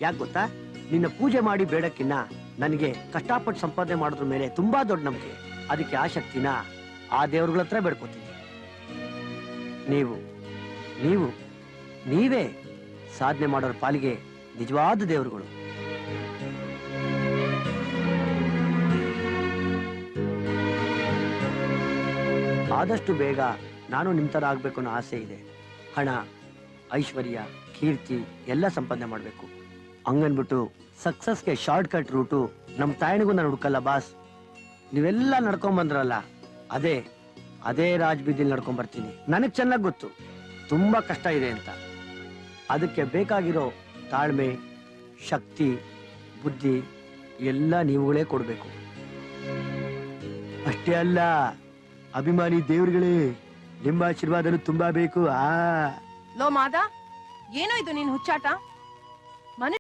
ಯಾಕೆ ಗೊತ್ತಾ, ನಿನ್ನ ಪೂಜೆ ಮಾಡಿ ಬೇಡಕ್ಕಿನ್ನ ನನಗೆ ಕಷ್ಟಪಟ್ಟು ಸಂಪಾದನೆ ಮಾಡೋದ್ರ ಮೇಲೆ ತುಂಬಾ ದೊಡ್ಡ ನಂಬಿಕೆ. ಅದಕ್ಕೆ ಆ ಶಕ್ತಿನ ಆ ದೇವ್ರಗಳ ಹತ್ರ ಬೇಡ್ಕೋತೀನಿ. ನೀವು ನೀವು ನೀವೇ ಸಾಧನೆ ಮಾಡೋರ ಪಾಲಿಗೆ ನಿಜವಾದ ದೇವರುಗಳು. ಆದಷ್ಟು ಬೇಗ ನಾನು ನಿಮ್ ತರ ಆಗ್ಬೇಕು ಅನ್ನೋ ಆಸೆ ಇದೆ. ಹಣ, ಐಶ್ವರ್ಯ, ಕೀರ್ತಿ ಎಲ್ಲ ಸಂಪಾದನೆ ಮಾಡ್ಬೇಕು. ಹಂಗನ್ಬಿಟ್ಟು ಸಕ್ಸಸ್ಗೆ ಶಾರ್ಟ್ ಕಟ್ ರೂಟು ನಮ್ ತಾಯಣಿಗೂ ನಾನು ಹುಡುಕಲ್ಲ ಬಾಸ್. ನೀವೆಲ್ಲ ನಡ್ಕೊಂಡ್ ಬಂದ್ರಲ್ಲ, ಅದೇ ರಾಜ್ ಬೀದಿಲ್ ನಡ್ಕೊಂಡ್ ಬರ್ತೀನಿ. ನನಗ್ ಚೆನ್ನಾಗ್ ಗೊತ್ತು ತುಂಬಾ ಕಷ್ಟ ಇದೆ ಅಂತ. ಅದಕ್ಕೆ ಬೇಕಾಗಿರೋ ತಾಳ್ಮೆ, ಶಕ್ತಿ, ಬುದ್ಧಿ ಎಲ್ಲ ನೀವುಗಳೇ ಕೊಡ್ಬೇಕು. ಅಷ್ಟೇ ಅಲ್ಲ, ಅಭಿಮಾನಿ ದೇವ್ರುಗಳೇ ನಿಮ್ಮ ಆಶೀರ್ವಾದನು ತುಂಬಾ ಬೇಕು. ಲೋ ಮಾದ, ಏನೋ ಇದು ನೀನ್ ಹುಚ್ಚಾಟ?